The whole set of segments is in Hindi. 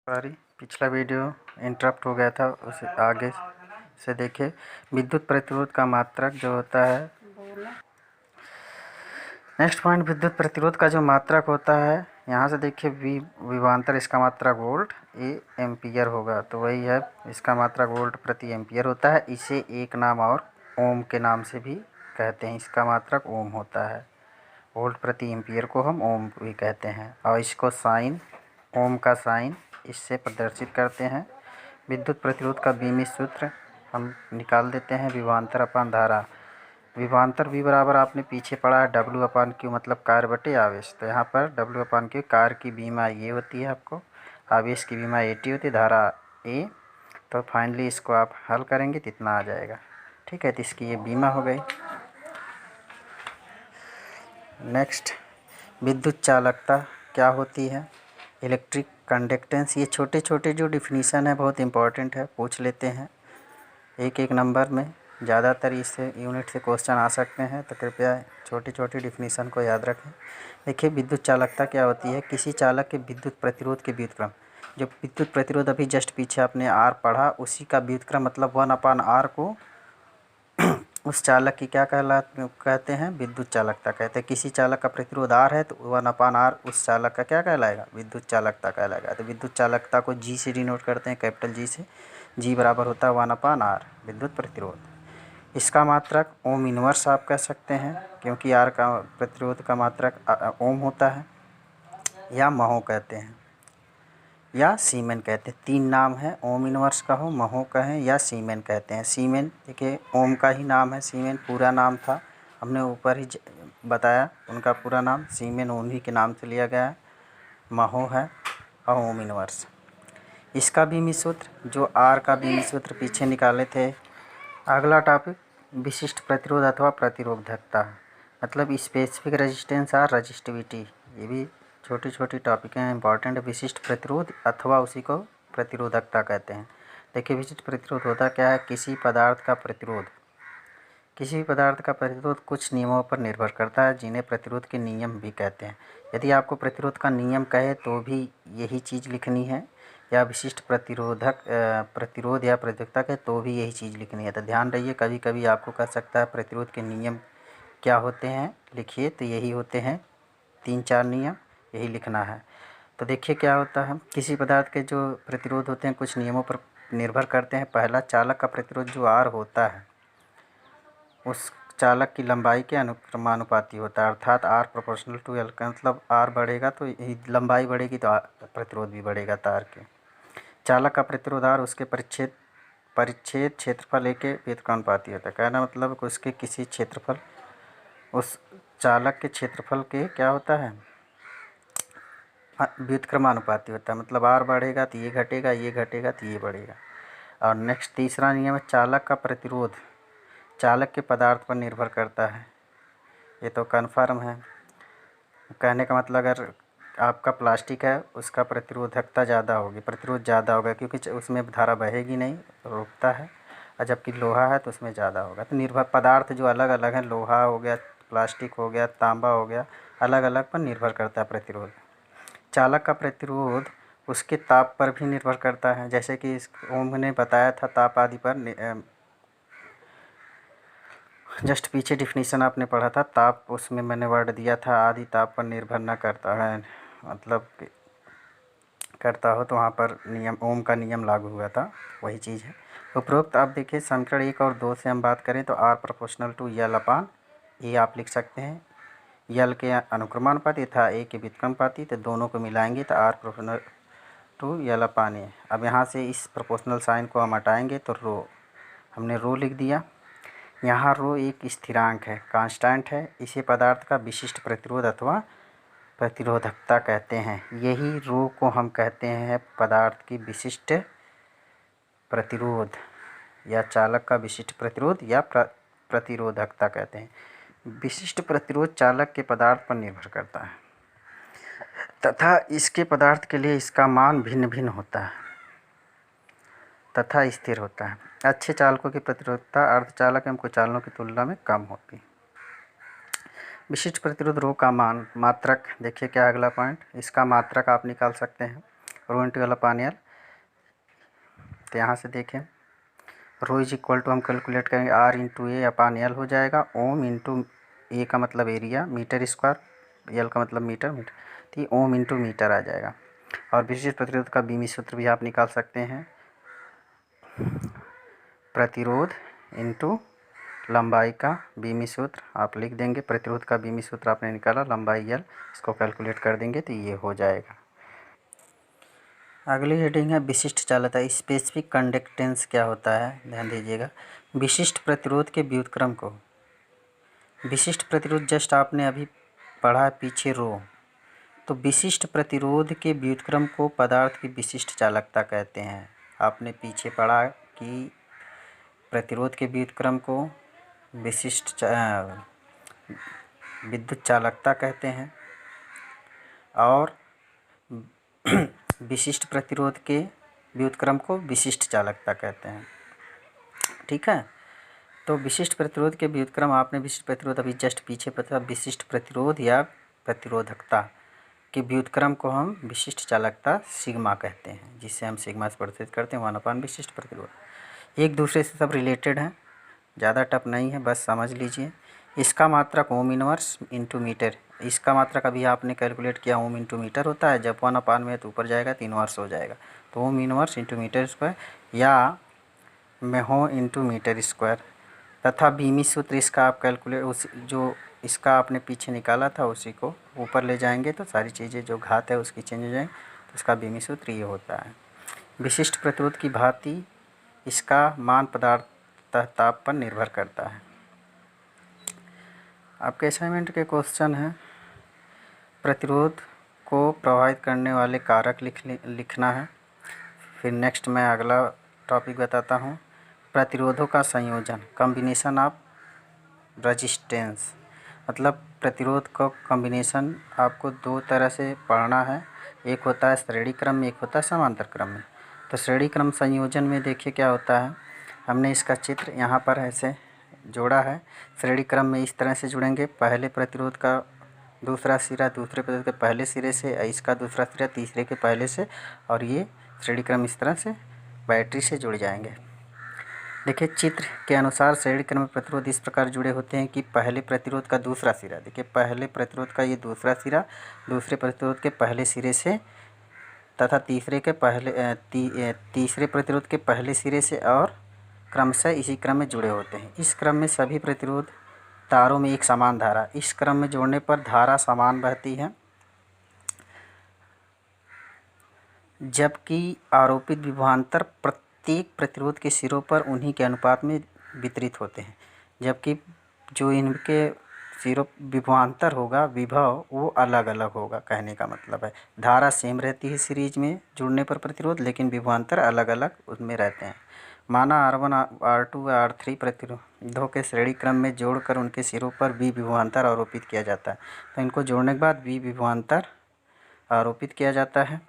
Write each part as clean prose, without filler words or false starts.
सॉरी, पिछला वीडियो इंटरप्ट हो गया था, उसे आगे से देखे। विद्युत प्रतिरोध का मात्रक जो होता है, नेक्स्ट पॉइंट, विद्युत प्रतिरोध का जो मात्रक होता है, यहाँ से देखिए विभवांतर, इसका मात्रक वोल्ट, ए एम्पियर होगा, तो वही है, इसका मात्रक वोल्ट प्रति एम्पियर होता है। इसे एक नाम और ओम के नाम से भी कहते हैं, इसका मात्रक ओम होता है। वोल्ट प्रति एम्पियर को हम ओम भी कहते हैं, और इसको साइन, ओम का साइन इससे प्रदर्शित करते हैं। विद्युत प्रतिरोध का बीमित सूत्र हम निकाल देते हैं, विभवांतर अपान धारा। विभवांतर भी बराबर आपने पीछे पढ़ा है, W अपान क्यू मतलब कार्य बटे आवेश। तो यहाँ पर W अपान क्यू कार्य की बीमा ये होती है, आपको आवेश की बीमा AT होती है, धारा A। तो फाइनली इसको आप हल करेंगे तो इतना आ जाएगा। ठीक है, तो इसकी ये बीमा हो गई। नेक्स्ट, विद्युत चालकता क्या होती है, इलेक्ट्रिक कंडक्टेंस। ये छोटे छोटे जो डिफिनीसन है बहुत इंपॉर्टेंट है, पूछ लेते हैं एक एक नंबर में। ज़्यादातर इससे यूनिट से क्वेश्चन आ सकते हैं, तो कृपया छोटी छोटी डिफिनीसन को याद रखें। देखिए, विद्युत चालकता क्या होती है, किसी चालक के विद्युत प्रतिरोध के व्युत्क्रम। जो विद्युत प्रतिरोध अभी जस्ट पीछे आपने R पढ़ा, उसी का व्युत्क्रम मतलब 1/R को उस चालक की क्या कहते हैं, विद्युत चालकता कहते हैं। किसी चालक का प्रतिरोध R है तो 1/R उस चालक का क्या कहलाएगा, विद्युत चालकता कहलाएगा। तो विद्युत चालकता को G से डिनोट करते हैं, कैपिटल G से। G बराबर होता है 1/R विद्युत प्रतिरोध। इसका मात्रक ओम इनवर्स आप कह सकते हैं, क्योंकि R का प्रतिरोध का मात्रक ओम होता है, या महो कहते हैं, या सीमेन कहते हैं। तीन नाम है, ओम इनवर्स का हो, महो कहें, या सीमेन कहते हैं। सीमेन देखिए ओम का ही नाम है, सीमेन पूरा नाम था, हमने ऊपर ही बताया उनका पूरा नाम, सीमेन उन्हीं के नाम से लिया गया है। महो है और ओम इनवर्स। इसका बीमित सूत्र, जो आर का बीमित सूत्र पीछे निकाले थे। अगला टॉपिक, विशिष्ट प्रतिरोध अथवा प्रतिरोधकता, मतलब स्पेसिफिक रेजिस्टेंस और रजिस्टिविटी। ये भी छोटी छोटी टॉपिक हैं, इंपॉर्टेंट। विशिष्ट प्रतिरोध अथवा उसी को प्रतिरोधकता कहते हैं। देखिए, विशिष्ट प्रतिरोध होता क्या है, किसी पदार्थ का प्रतिरोध, किसी भी पदार्थ का प्रतिरोध कुछ नियमों पर निर्भर करता है, जिन्हें प्रतिरोध के नियम भी कहते हैं। यदि आपको प्रतिरोध का नियम कहे तो भी यही चीज़ लिखनी है, या विशिष्ट प्रतिरोध या प्रतिरोधकता कहे तो भी यही चीज़ लिखनी है। तो ध्यान रहिए, कभी कभी आपको कह सकता है प्रतिरोध के नियम क्या होते हैं, लिखिए, तो यही होते हैं 3-4 नियम, यही लिखना है। तो देखिए क्या होता है, किसी पदार्थ के जो प्रतिरोध होते हैं कुछ नियमों पर निर्भर करते हैं। पहला, चालक का प्रतिरोध जो R होता है, उस चालक की लंबाई के अनुक्रमानुपाती होता है, अर्थात R प्रोपोर्शनल टू L का मतलब R बढ़ेगा तो लंबाई बढ़ेगी तो प्रतिरोध भी बढ़ेगा तार के। चालक का प्रतिरोध R उसके परिच्छेद क्षेत्रफल A के व्युत्क्रमानुपाती होता है। कहना मतलब उसके किसी क्षेत्रफल, उस चालक के क्षेत्रफल के क्या होता है, व्युत्क्रमानुपाती होता है। मतलब R बढ़ेगा तो ये घटेगा, ये घटेगा तो ये बढ़ेगा। और नेक्स्ट, तीसरा नियम है, चालक का प्रतिरोध चालक के पदार्थ पर निर्भर करता है। ये तो कन्फर्म है। कहने का मतलब, अगर आपका प्लास्टिक है उसका प्रतिरोधकता ज़्यादा होगी, प्रतिरोध ज़्यादा होगा, क्योंकि उसमें धारा बहेगी नहीं, रुकता है। और जबकि लोहा है तो उसमें ज़्यादा होगा। तो निर्भर पदार्थ जो अलग अलग हैं, लोहा हो गया, प्लास्टिक हो गया, तांबा हो गया, अलग अलग पर निर्भर करता है प्रतिरोध। चालक का प्रतिरोध उसके ताप पर भी निर्भर करता है, जैसे कि ओम ने बताया था ताप आदि पर। जस्ट पीछे डिफिनीसन आपने पढ़ा था, ताप उसमें मैंने वर्ड दिया था, आदि ताप पर निर्भर न करता है, मतलब करता हो तो वहाँ पर नियम, ओम का नियम लागू हुआ था, वही चीज़ है। उपरोक्त आप देखिए समीकरण 1 और 2 से हम बात करें तो R proportional to L upon A आप लिख सकते हैं। L के अनुक्रमानुपाती था A के व्युत्क्रमानुपाती, तो दोनों को मिलाएंगे तो R proportional to L upon A। अब यहाँ से इस प्रोपोर्शनल साइन को हम हटाएंगे तो रो, हमने रो लिख दिया। यहाँ रो एक स्थिरांक है, कांस्टेंट है, इसे पदार्थ का विशिष्ट प्रतिरोध अथवा प्रतिरोधकता कहते हैं। यही रो को हम कहते हैं पदार्थ की विशिष्ट प्रतिरोध, या चालक का विशिष्ट प्रतिरोध, या प्रतिरोधकता कहते हैं। विशिष्ट प्रतिरोध चालक के पदार्थ पर निर्भर करता है तथा इसके पदार्थ के लिए इसका मान भिन्न भिन्न होता है तथा स्थिर होता है। अच्छे चालकों की प्रतिरोधकता अर्धचालक एवं कुचालकों की तुलना में कम होती है। विशिष्ट प्रतिरोध रो का मान, मात्रक, देखिए क्या अगला पॉइंट, इसका मात्रक आप निकाल सकते हैं। Rho into L upon L. तो यहाँ से देखें रो इज इक्वल टू हम कैलकुलेट करेंगे R into A upon L हो जाएगा। ओम इंटू ए का मतलब एरिया मीटर स्क्वायर, एल का मतलब मीटर मीटर, तो ये ओम इंटू मीटर आ जाएगा। और विशिष्ट प्रतिरोध का बीमी सूत्र भी आप निकाल सकते हैं, प्रतिरोध इंटू लंबाई का बीमी सूत्र आप लिख देंगे। प्रतिरोध का बीमी सूत्र आपने निकाला, लंबाई एल, इसको कैलकुलेट कर देंगे तो ये हो जाएगा। अगली हेडिंग है विशिष्ट चालकता। स्पेसिफिक कंडक्टेंस क्या होता है, ध्यान दीजिएगा। विशिष्ट प्रतिरोध के व्युत्क्रम को, विशिष्ट प्रतिरोध जस्ट आपने अभी पढ़ा पीछे रो, तो विशिष्ट प्रतिरोध के व्युत्क्रम को पदार्थ की विशिष्ट चालकता कहते हैं। आपने पीछे पढ़ा कि प्रतिरोध के व्युत्क्रम को विशिष्ट विद्युत चालकता कहते हैं और विशिष्ट प्रतिरोध के व्युत्क्रम को विशिष्ट चालकता कहते हैं। ठीक है, तो विशिष्ट प्रतिरोध के व्युत्क्रम आपने विशिष्ट प्रतिरोध अभी जस्ट पीछे पता, विशिष्ट प्रतिरोध या प्रतिरोधकता के व्युत्क्रम को हम विशिष्ट चालकता सिग्मा कहते हैं, जिससे हम सिग्मा से प्रदर्शित करते हैं 1/, विशिष्ट प्रतिरोध। एक दूसरे से सब रिलेटेड हैं, ज़्यादा टफ नहीं है, बस समझ लीजिए। इसका मात्रक ओम इनवर्स इंटू मीटर, इसका मात्रक अभी आपने कैलकुलेट किया ओम इंटू मीटर होता है, जब 1/, में तो ऊपर जाएगा तो इनवर्स हो जाएगा, तो ohm inverse into metre square या मेहो इंटू मीटर स्क्वायर। तथा बीमी सूत्र इसका आप कैलकुलेट उस जो इसका आपने पीछे निकाला था उसी को ऊपर ले जाएंगे तो सारी चीज़ें जो घात है उसकी चेंज हो जाएंगी, तो इसका बीमी सूत्र ये होता है। विशिष्ट प्रतिरोध की भांति इसका मान पदार्थ ताप पर निर्भर करता है। आपके असाइनमेंट के क्वेश्चन है प्रतिरोध को प्रभावित करने वाले कारक लिखना है। फिर नेक्स्ट मैं अगला टॉपिक बताता हूँ, प्रतिरोधों का संयोजन, कॉम्बिनेशन ऑफ रेजिस्टेंस। मतलब प्रतिरोध का कॉम्बिनेशन आपको दो तरह से पढ़ना है, एक होता है श्रेणी क्रम में, एक होता है समांतर क्रम में। तो श्रेणी क्रम संयोजन में देखिए क्या होता है, हमने इसका चित्र यहाँ पर ऐसे जोड़ा है। श्रेणी क्रम में इस तरह से जुड़ेंगे, पहले प्रतिरोध का दूसरा सिरा दूसरे प्रतिरोध के पहले सिरे से, इसका दूसरा सिरा तीसरे के पहले से, और ये श्रेणी क्रम इस तरह से बैटरी से जुड़ जाएंगे। देखिए चित्र के अनुसार श्रेणी क्रम में प्रतिरोध इस प्रकार जुड़े होते हैं कि पहले प्रतिरोध का दूसरा सिरा, देखिए पहले प्रतिरोध का ये दूसरा सिरा दूसरे प्रतिरोध के पहले सिरे से तथा तीसरे प्रतिरोध के पहले सिरे से और क्रमशः इसी क्रम में जुड़े होते हैं। इस क्रम में सभी प्रतिरोध तारों में एक समान धारा, इस क्रम में जोड़ने पर धारा समान बहती है, जबकि आरोपित विभवांतर प्रत्येक प्रतिरोध के सिरों पर उन्हीं के अनुपात में वितरित होते हैं। जबकि जो इनके सिरों विभवांतर होगा, विभव, वो अलग अलग होगा। कहने का मतलब है धारा सेम रहती है सीरीज में जुड़ने पर प्रतिरोध, लेकिन विभवांतर अलग अलग उसमें रहते हैं। माना R1 R2 व R3 प्रतिरोधों के श्रेणी क्रम में जोड़कर उनके सिरों पर V विभवांतर आरोपित किया जाता है। तो इनको जोड़ने के बाद V विभवांतर आरोपित किया जाता है।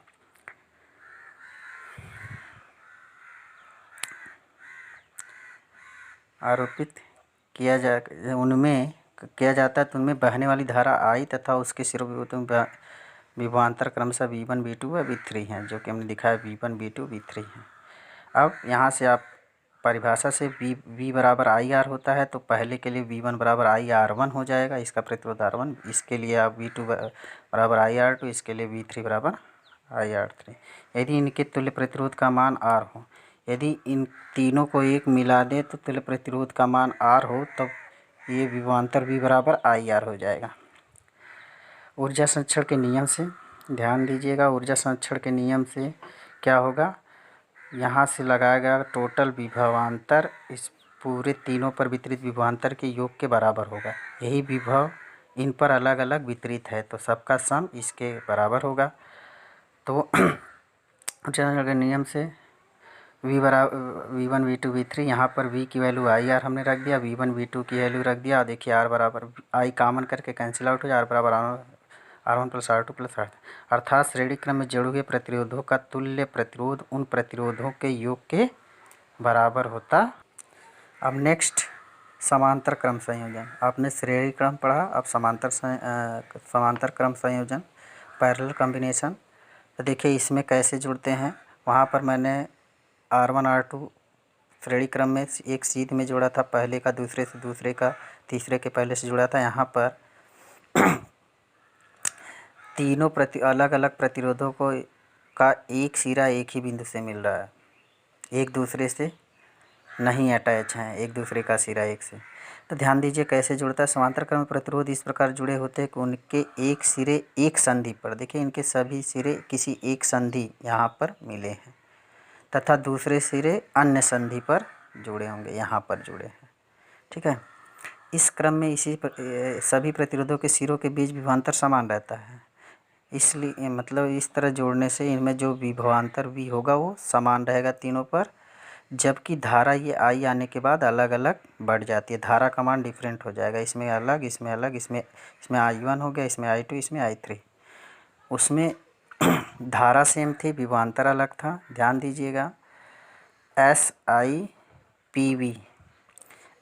उनमें किया जाता है तो उनमें बहने वाली धारा I तथा उसके सिरों विभवांतर क्रमशः V1 V2 व V3 हैं, जो कि हमने दिखाया V1 V2 V3 हैं। अब यहाँ से आप परिभाषा से V बराबर IR होता है, तो पहले के लिए V1 बराबर IR1 हो जाएगा, इसका प्रतिरोध R1। इसके लिए आप V2 बराबर IR2, इसके लिए V3 बराबर IR3। यदि इनके तुल्य प्रतिरोध का मान R हो, यदि इन तीनों को एक मिला दें तो तुल्य प्रतिरोध का मान R हो, तब ये विभवांतर V बराबर IR हो जाएगा। ऊर्जा संरक्षण के नियम से ध्यान दीजिएगा, ऊर्जा संरक्षण के नियम से क्या होगा, यहाँ से लगाया गया टोटल विभवांतर इस पूरे तीनों पर वितरित विभवांतर के योग के बराबर होगा। यही विभव इन पर अलग अलग वितरित है, तो सबका सम इसके बराबर होगा। तो ऊर्जा संरक्षण के नियम से V1 V2 V3, यहाँ पर V की वैल्यू IR हमने रख दिया, V1 V2 की वैल्यू रख दिया। देखिए R बराबर I कॉमन करके कैंसिल आउट हो जाए, R बराबर R1 plus R2 plus R, अर्थात श्रेणी क्रम में जुड़े हुए प्रतिरोधों का तुल्य प्रतिरोध उन प्रतिरोधों के योग के बराबर होता। अब नेक्स्ट समांतर क्रम संयोजन। आपने श्रेणी क्रम पढ़ा, अब समांतर क्रम संयोजन, पैरेलल कॉम्बिनेशन। तो देखिए इसमें कैसे जुड़ते हैं। वहाँ पर मैंने R1 R2 श्रेणी क्रम में एक सीध में जोड़ा था, पहले का दूसरे से, दूसरे का तीसरे के पहले से जुड़ा था। यहाँ पर तीनों अलग अलग प्रतिरोधों को का एक सिरा एक ही बिंदु से मिल रहा है, एक दूसरे से नहीं अटैच हैं, एक दूसरे का सिरा एक से। तो ध्यान दीजिए कैसे जुड़ता है। समांतर क्रम प्रतिरोध इस प्रकार जुड़े होते हैं कि उनके एक सिरे एक संधि पर, देखिए इनके सभी सिरे किसी एक संधि यहाँ पर मिले हैं तथा दूसरे सिरे अन्य संधि पर जुड़े होंगे, यहाँ पर जुड़े हैं। ठीक है, इस क्रम में सभी प्रतिरोधों के सिरों के बीच विभवांतर समान रहता है, इसलिए मतलब इस तरह जोड़ने से इनमें जो विभवांतर भी होगा वो समान रहेगा तीनों पर, जबकि धारा ये आई आने के बाद अलग अलग बढ़ जाती है। धारा का मान डिफरेंट हो जाएगा, इसमें अलग, इसमें अलग, इसमें I1 हो गया, इसमें I2, इसमें I3। उसमें धारा सेम थी, विभवांतर अलग था। ध्यान दीजिएगा, SIPV,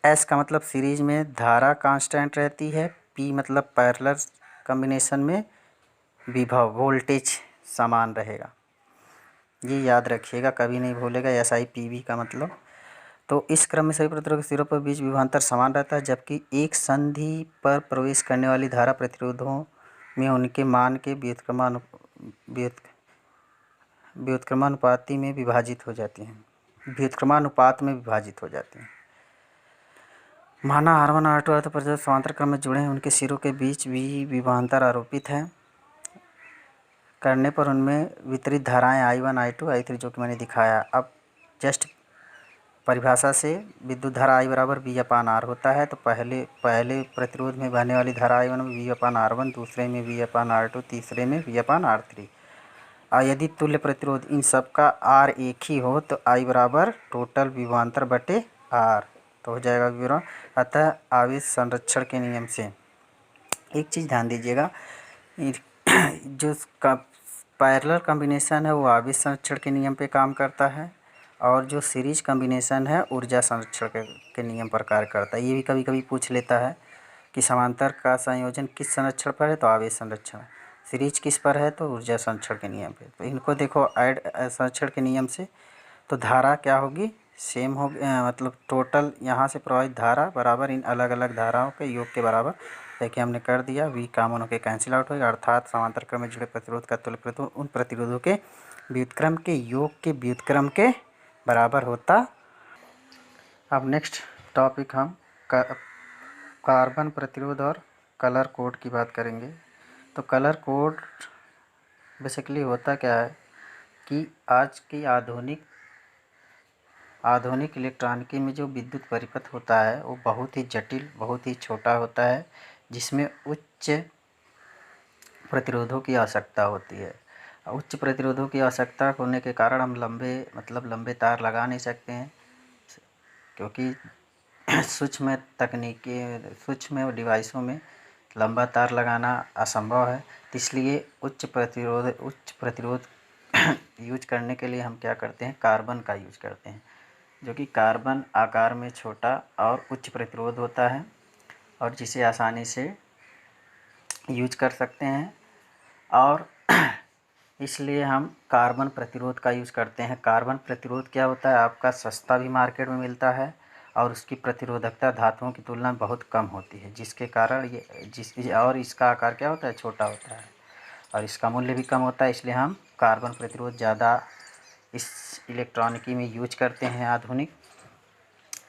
S का मतलब सीरीज में धारा कांस्टेंट रहती है, P मतलब पैरेलल कॉम्बिनेशन में विभव वोल्टेज समान रहेगा। ये याद रखिएगा, कभी नहीं भूलेगा SIPV का मतलब। तो इस क्रम में सभी प्रतिरोध के सिरों पर बीच विभवांतर समान रहता है, जबकि एक संधि पर प्रवेश करने वाली धारा प्रतिरोधों में उनके मान के व्युत्क्रमानुपाती में विभाजित हो जाती हैं, व्युत्क्रमानुपात में विभाजित हो जाती हैं। माना R1 R2 R2 प्रतिरोध समांतर क्रम में जुड़े हैं, उनके सिरों के बीच भी विभवांतर आरोपित है करने पर उनमें वितरित धाराएं I1 I2 I3 जो कि मैंने दिखाया। अब जस्ट परिभाषा से विद्युत धारा I बराबर V/R होता है। तो पहले प्रतिरोध में बहने वाली धारा I1 में V/R1, दूसरे में V/R2, तीसरे में V/R3। और यदि तुल्य प्रतिरोध इन सब का R एक ही हो तो I बराबर टोटल विभवांतर बटे R तो हो जाएगा विवरण। अतः आवेश संरक्षण के नियम से एक चीज़ ध्यान दीजिएगा, जो पैरेलल कॉम्बिनेशन है वो आवेश संरक्षण के नियम पे काम करता है, और जो सीरीज कॉम्बिनेशन है ऊर्जा संरक्षण के नियम पर कार्य करता है। ये भी कभी कभी पूछ लेता है कि समांतर का संयोजन किस संरक्षण पर है, तो आवेश संरक्षण। सीरीज किस पर है, तो ऊर्जा संरक्षण के नियम पे। तो इनको देखो ऐड संरक्षण के नियम से, तो धारा क्या होगी, सेम होगी, मतलब टोटल यहाँ से प्रवाहित धारा बराबर इन अलग अलग धाराओं के योग के बराबर। देखिए हमने कर दिया, V कॉमन होकर कैंसिल आउट होगा, अर्थात समांतर क्रम में जुड़े प्रतिरोध का तुल्य प्रतिरोध उन प्रतिरोधों के व्युत्क्रम के योग के व्युत्क्रम के बराबर होता। अब नेक्स्ट टॉपिक हम कार्बन प्रतिरोध और कलर कोड की बात करेंगे। तो कलर कोड बेसिकली होता क्या है कि आज की आधुनिक इलेक्ट्रॉनिकी में जो विद्युत परिपथ होता है वो बहुत ही जटिल, बहुत ही छोटा होता है, जिसमें उच्च प्रतिरोधों की आवश्यकता होती है। उच्च प्रतिरोधों की आवश्यकता होने के कारण हम लंबे तार लगा नहीं सकते हैं, क्योंकि सूक्ष्म डिवाइसों में लंबा तार लगाना असंभव है। इसलिए उच्च प्रतिरोध यूज करने के लिए हम क्या करते हैं, कार्बन का यूज करते हैं, जो कि कार्बन आकार में छोटा और उच्च प्रतिरोध होता है और जिसे आसानी से यूज कर सकते हैं, और इसलिए हम कार्बन प्रतिरोध का यूज़ करते हैं। कार्बन प्रतिरोध क्या होता है, आपका सस्ता भी मार्केट में मिलता है और उसकी प्रतिरोधकता धातुओं की तुलना में बहुत कम होती है, जिसके कारण और इसका आकार क्या होता है, छोटा होता है, और इसका मूल्य भी कम होता है। इसलिए हम कार्बन प्रतिरोध ज़्यादा इस इलेक्ट्रॉनिकी में यूज करते हैं आधुनिक।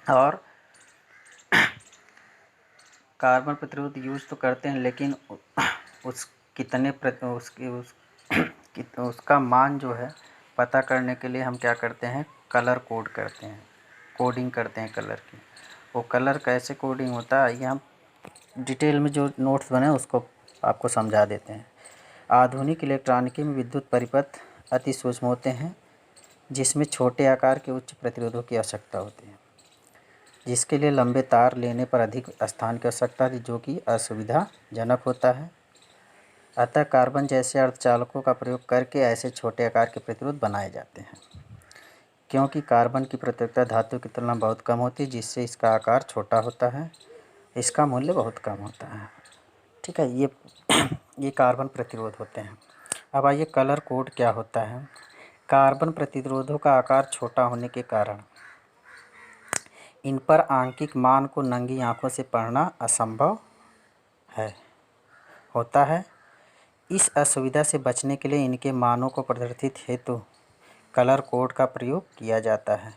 और कार्बन प्रतिरोध यूज तो करते हैं, लेकिन उसका मान जो है पता करने के लिए हम क्या करते हैं, कलर कोड करते हैं, कोडिंग करते हैं कलर की। वो कलर कैसे कोडिंग होता है, ये हम डिटेल में जो नोट्स बने उसको आपको समझा देते हैं। आधुनिक इलेक्ट्रॉनिकी में विद्युत परिपथ अति सूक्ष्म होते हैं, जिसमें छोटे आकार के उच्च प्रतिरोधों की आवश्यकता होती है, जिसके लिए लंबे तार लेने पर अधिक स्थान की आवश्यकता थी, जो कि असुविधाजनक होता है। अतः कार्बन जैसे अर्धचालकों का प्रयोग करके ऐसे छोटे आकार के प्रतिरोध बनाए जाते हैं, क्योंकि कार्बन की प्रतिरोधकता धातु की तुलना में बहुत कम होती है, जिससे इसका आकार छोटा होता है, इसका मूल्य बहुत कम होता है। ठीक है, ये कार्बन प्रतिरोध होते हैं। अब आइए कलर कोड क्या होता है। कार्बन प्रतिरोधों का आकार छोटा होने के कारण इन पर आंकिक मान को नंगी आंखों से पढ़ना असंभव है होता है। इस असुविधा से बचने के लिए इनके मानों को प्रदर्शित हेतु कलर कोड का प्रयोग किया जाता है।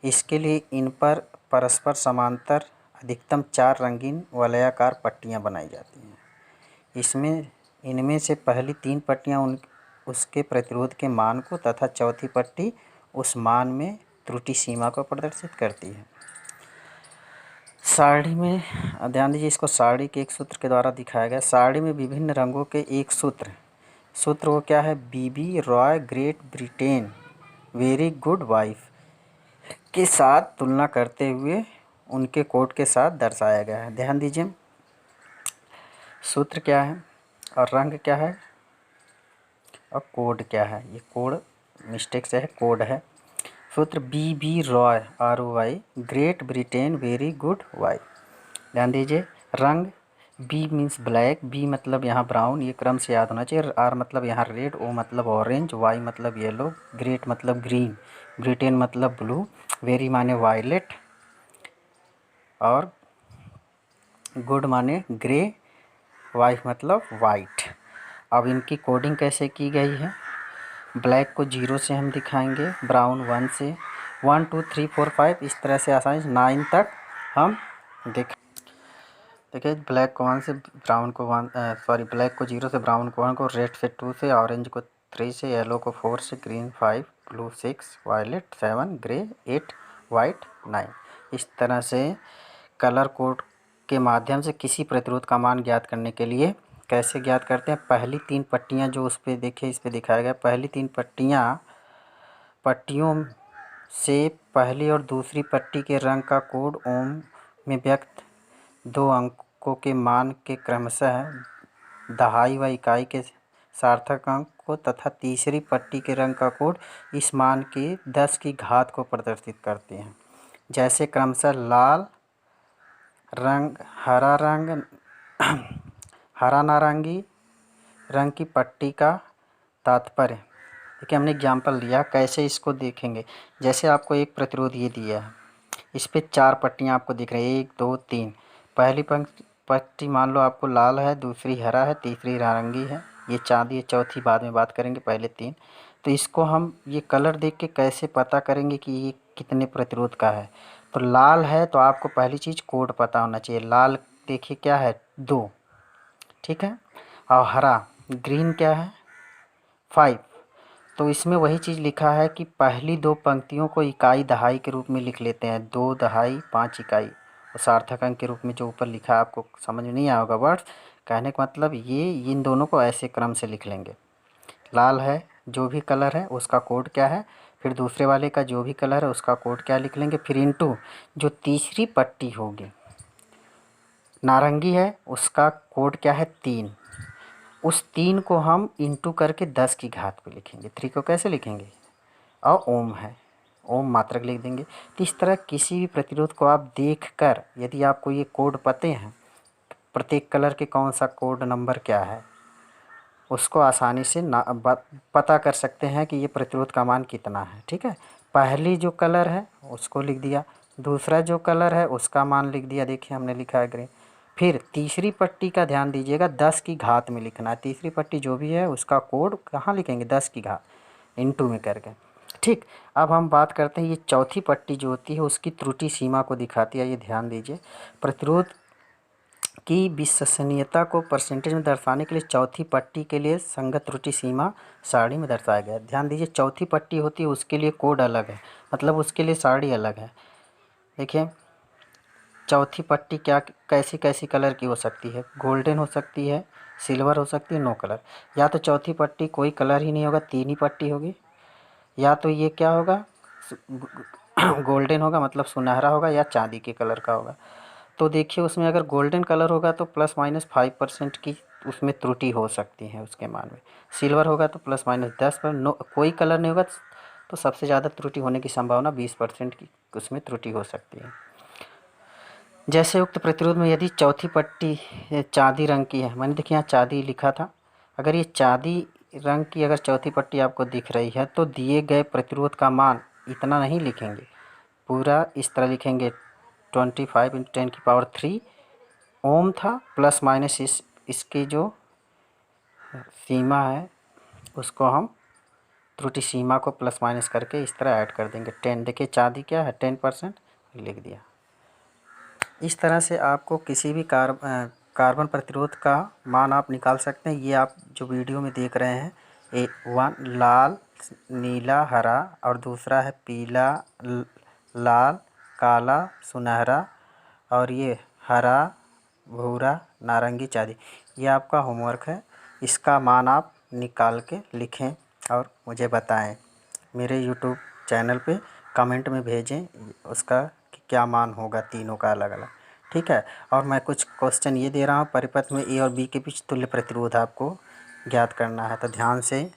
इसके लिए इन पर परस्पर समांतर अधिकतम 4 रंगीन वलयाकार पट्टियाँ बनाई जाती हैं। इनमें से पहली 3 पट्टियाँ उसके प्रतिरोध के मान को तथा चौथी पट्टी उस मान में त्रुटि सीमा को प्रदर्शित करती है। सारणी में ध्यान दीजिए, इसको सारणी के एक सूत्र के द्वारा दिखाया गया। सारणी में विभिन्न रंगों के एक सूत्र वो क्या है, B B Roy great Britain very good wife के साथ तुलना करते हुए उनके कोड के साथ दर्शाया गया है। ध्यान दीजिए, सूत्र क्या है और रंग क्या है और कोड क्या है। ये कोड मिस्टेक से है, कोड है। सूत्र B B Roy ROY great Britain very good wife. ध्यान दीजिए, रंग बी मीन्स ब्लैक, बी मतलब यहाँ ब्राउन, ये क्रम से याद होना चाहिए। आर मतलब यहाँ रेड, ओ मतलब ऑरेंज, वाई मतलब येलो, ग्रेट मतलब ग्रीन, ब्रिटेन मतलब ब्लू, वेरी माने वायलेट और गुड माने ग्रे, वाइफ मतलब वाइट। अब इनकी कोडिंग कैसे की गई है। ब्लैक को 0 से हम दिखाएंगे, ब्राउन 1 से, 1 2 3 4 5 इस तरह से आसानी से 9 तक हम देखिए ब्लैक को 1 से, ब्राउन को ब्लैक को 0 से, ब्राउन को 1 को, रेड से 2 से, ऑरेंज को 3 से, येलो को 4 से, green 5, blue 6, violet 7, grey 8, white 9। इस तरह से कलर कोड के माध्यम से किसी प्रतिरोध का मान ज्ञात करने के लिए कैसे ज्ञात करते हैं। पहली 3 पट्टियाँ जो उस पर देखिए, इस पर दिखाया गया, पहली 3 पट्टियों से पहली और दूसरी पट्टी के रंग का कोड ओम में व्यक्त 2 अंकों के मान के क्रमशः दहाई व इकाई के सार्थक अंक को तथा तीसरी पट्टी के रंग का कोड इस मान के 10 की घात को प्रदर्शित करते हैं। जैसे क्रमशः लाल रंग, हरा नारंगी रंग की पट्टी का तात्पर्य। देखिए हमने एग्जाम्पल लिया, कैसे इसको देखेंगे। जैसे आपको एक प्रतिरोध ये दिया है, इस पे 4 पट्टियाँ आपको दिख रही है, 1 2 3। पहली पट्टी मान लो आपको लाल है, दूसरी हरा है, तीसरी नारंगी है, ये चांदी है, चौथी बाद में बात करेंगे, पहले 3। तो इसको हम ये कलर देख के कैसे पता करेंगे कि ये कितने प्रतिरोध का है। तो लाल है तो आपको पहली चीज़ कोड पता होना चाहिए। लाल देखिए क्या है, 2, ठीक है। और हरा ग्रीन क्या है, 5। तो इसमें वही चीज़ लिखा है कि पहली 2 पंक्तियों को इकाई दहाई के रूप में लिख लेते हैं, 2 दहाई 5 इकाई, और सार्थक अंक के रूप में जो ऊपर लिखा है आपको समझ में नहीं आएगा वर्ड्स। कहने का मतलब ये इन दोनों को ऐसे क्रम से लिख लेंगे। लाल है जो भी कलर है उसका कोड क्या है, फिर दूसरे वाले का जो भी कलर है उसका कोड क्या लिख लेंगे, फिर इनटू जो तीसरी पट्टी होगी नारंगी है उसका कोड क्या है 3। उस 3 को हम इंटू करके 10 की घात पे लिखेंगे। 3 को कैसे लिखेंगे, और ओम है, ओम मात्रक लिख देंगे। तो इस तरह किसी भी प्रतिरोध को आप देखकर यदि आपको ये कोड पते हैं, प्रत्येक कलर के कौन सा कोड नंबर क्या है, उसको आसानी से पता कर सकते हैं कि ये प्रतिरोध का मान कितना है। ठीक है, पहली जो कलर है उसको लिख दिया, दूसरा जो कलर है उसका मान लिख दिया, देखिए हमने लिखा है ग्रीन। फिर तीसरी पट्टी का ध्यान दीजिएगा, 10 की घात में लिखना है। तीसरी पट्टी जो भी है उसका कोड कहाँ लिखेंगे, 10 की घात इंटू में करके। ठीक, अब हम बात करते हैं ये चौथी पट्टी जो होती है उसकी त्रुटि सीमा को दिखाती है। ये ध्यान दीजिए, प्रतिरोध की विश्वसनीयता को परसेंटेज में दर्शाने के लिए चौथी पट्टी के लिए संगत त्रुटि सीमा सारणी में दर्शाया गया है। ध्यान दीजिए, चौथी पट्टी होती है उसके लिए कोड अलग है, मतलब उसके लिए सारणी अलग है। देखिए चौथी पट्टी क्या कैसी कैसी कलर की हो सकती है, गोल्डन हो सकती है, सिल्वर हो सकती है, नो कलर। या तो चौथी पट्टी कोई कलर ही नहीं होगा, 3 ही पट्टी होगी, या तो ये क्या होगा गोल्डन होगा मतलब सुनहरा होगा, या चांदी के कलर का होगा। तो देखिए उसमें अगर गोल्डन कलर होगा तो ±5% की उसमें त्रुटि हो सकती है उसके मान में। सिल्वर होगा तो ±10 पर, नो कोई कलर नहीं होगा तो सबसे ज़्यादा त्रुटि होने की संभावना 20% की उसमें त्रुटि हो सकती है। जैसे उक्त प्रतिरोध में यदि चौथी पट्टी चांदी रंग की है, मैंने देखिए यहाँ चांदी लिखा था, अगर ये चांदी रंग की अगर चौथी पट्टी आपको दिख रही है तो दिए गए प्रतिरोध का मान इतना नहीं लिखेंगे, पूरा इस तरह लिखेंगे 25 × 10⁻³ ओम था, प्लस माइनस इसकी जो सीमा है उसको हम त्रुटि सीमा को प्लस माइनस करके इस तरह ऐड कर देंगे। 10 देखिए चांदी क्या है 10% लिख दिया। इस तरह से आपको किसी भी कार्बन प्रतिरोध का मान आप निकाल सकते हैं। ये आप जो वीडियो में देख रहे हैं वन लाल, नीला, हरा और दूसरा है पीला, लाल, काला, सुनहरा और ये हरा, भूरा, नारंगी, चांदी। ये आपका होमवर्क है, इसका मान आप निकाल के लिखें और मुझे बताएं। मेरे यूट्यूब चैनल पे कमेंट में भेजें उसका कि क्या मान होगा तीनों का अलग अलग, ठीक है। और मैं कुछ क्वेश्चन ये दे रहा हूँ, परिपथ में ए और बी के बीच तुल्य प्रतिरोध आपको ज्ञात करना है, तो ध्यान से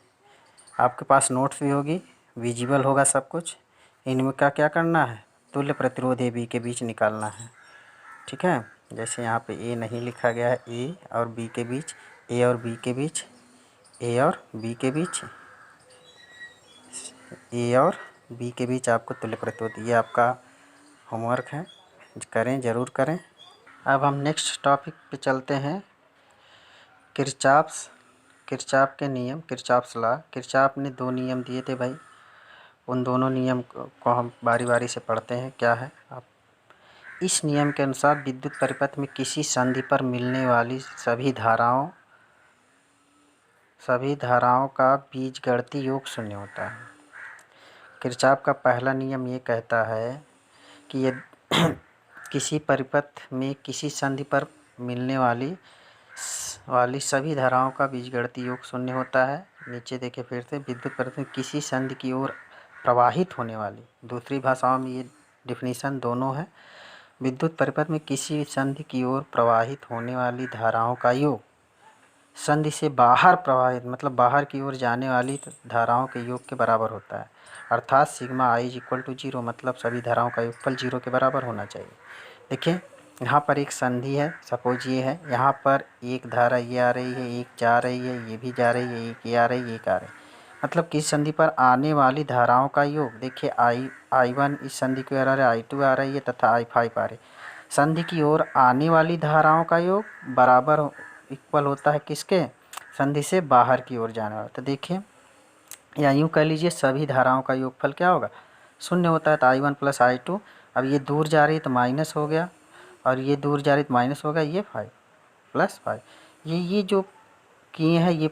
आपके पास नोट्स भी होगी, विजिबल होगा सब कुछ। इनमें क्या करना है, तुल्य प्रतिरोध ए बी के बीच निकालना है, ठीक है। जैसे यहाँ पे ए नहीं लिखा गया है, ए और बी के बीच, ए और बी के बीच, ए और बी के बीच, ए और बी के बीच आपको तुल्य प्रतिरोध, ये आपका होमवर्क है, करें ज़रूर करें। अब हम नेक्स्ट टॉपिक पे चलते हैं, किरचॉफ के नियम, किरचॉफ्स लॉ। किरचॉफ ने 2 नियम दिए थे भाई, उन दोनों नियम को हम बारी बारी से पढ़ते हैं। क्या है आप, इस नियम के अनुसार विद्युत परिपथ में किसी संधि पर मिलने वाली सभी धाराओं का बीजगणितीय योग शून्य होता है। किरचॉफ का पहला नियम ये कहता है कि ये किसी परिपथ में किसी संधि पर मिलने वाली सभी धाराओं का बीजगणितीय योग शून्य होता है। नीचे देखिए फिर से, विद्युत परिपथ में किसी संधि की ओर प्रवाहित होने वाली, दूसरी भाषाओं में ये डिफिनीशन दोनों है, विद्युत परिपथ में किसी संधि की ओर प्रवाहित होने वाली धाराओं का योग संधि से बाहर प्रवाहित मतलब बाहर की ओर जाने वाली धाराओं के योग के बराबर होता है। अर्थात सिग्मा i = 0, मतलब सभी धाराओं का योगफल 0 के बराबर होना चाहिए। देखिए यहाँ पर एक संधि है, सपोज ये है, यहाँ पर एक धारा ये आ रही है, एक जा रही है, ये भी जा रही है, एक ये आ रही है, एक आ रही है, मतलब किस संधि पर आने वाली धाराओं का योग। देखिए I1 इस संधि की ओर आ रहा है, I2 आ रही है तथा I5 आ रही है। संधि की ओर आने वाली धाराओं का योग बराबर इक्वल होता है किसके, संधि से बाहर की ओर जाने वाला। तो देखिए या यूँ कह लीजिए सभी धाराओं का योगफल क्या होगा, शून्य होता है। तो I1 + I2, अब ये दूर जा रही है तो माइनस हो गया, और ये दूर जा रही तो माइनस हो गया, ये 5 + 5। ये जो किए हैं ये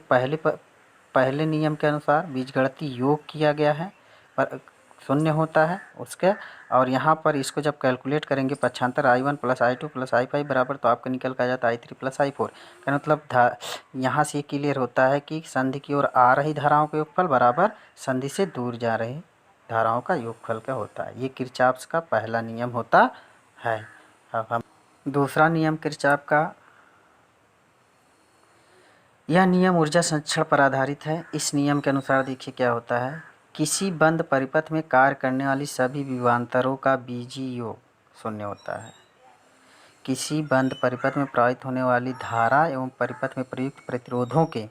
पहले नियम के अनुसार बीजगणितीय योग किया गया है, पर शून्य होता है उसके। और यहाँ पर इसको जब कैलकुलेट करेंगे पक्षांतर I1 + I2 + I5 बराबर, तो आपका निकल कर आ जाता है I3 + I4 का मतलब यहाँ से क्लियर होता है कि संधि की ओर आ रही धाराओं का योगफल बराबर संधि से दूर जा रही धाराओं का योगफल का होता है। ये किरचॉफ का पहला नियम होता है। अब हम दूसरा नियम किरचॉफ का, यह नियम ऊर्जा संरक्षण पर आधारित है। इस नियम के अनुसार देखिए क्या होता है, किसी बंद परिपथ में कार्य करने वाली सभी विभवांतरों का बीजीय योग शून्य होता है। किसी बंद परिपथ में प्रवाहित होने वाली धारा एवं परिपथ में प्रयुक्त प्रतिरोधों के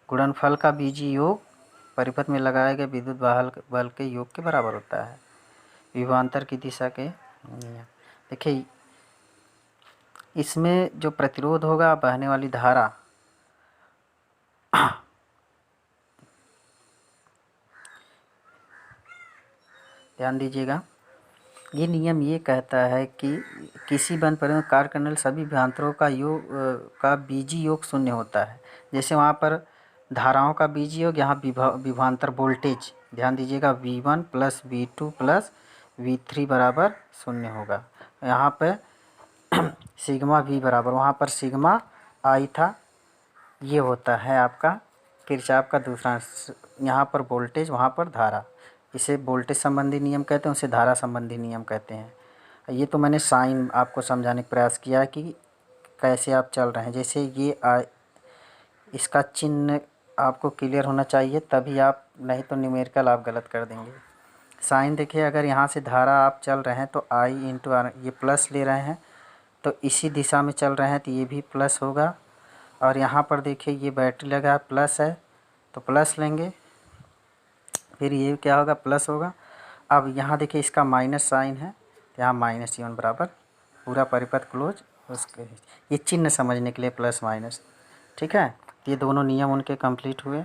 गुणनफल का बीजीय योग परिपथ में लगाए गए विद्युत बल के योग के बराबर होता है। विभवांतर की दिशा के नियम देखिए, इसमें जो प्रतिरोध होगा, बहने वाली धारा, ध्यान दीजिएगा, ये नियम ये कहता है कि किसी बंद परिपथ में कार्य करने वाले सभी विभवांतरों का बीजीय योग शून्य होता है। जैसे वहाँ पर धाराओं का बीजीय योग, यहाँ विभवांतर वोल्टेज, ध्यान दीजिएगा, V1 + V2 + V3 बराबर शून्य होगा। यहाँ पे सिग्मा V बराबर, वहाँ पर सिग्मा I था, ये होता है आपका किरचॉफ का दूसरा। यहाँ पर वोल्टेज, वहाँ पर धारा, इसे वोल्टेज संबंधी नियम कहते हैं, उसे धारा संबंधी नियम कहते हैं। ये तो मैंने साइन आपको समझाने का प्रयास किया कि कैसे आप चल रहे हैं। जैसे ये इसका चिन्ह आपको क्लियर होना चाहिए, तभी आप, नहीं तो न्यूमेरिकल आप गलत कर देंगे। साइन देखिए, अगर यहाँ से धारा आप चल रहे हैं तो I × R, ये प्लस ले रहे हैं तो इसी दिशा में चल रहे हैं तो ये भी प्लस होगा। और यहाँ पर देखिए ये बैटरी लगा है, प्लस है, तो प्लस लेंगे, फिर ये क्या होगा, प्लस होगा। अब यहाँ देखिए इसका माइनस साइन है, यहाँ माइनस C1 बराबर पूरा परिपथ क्लोज उसके, ये चिन्ह समझने के लिए प्लस माइनस। ठीक है, ये दोनों नियम उनके कंप्लीट हुए।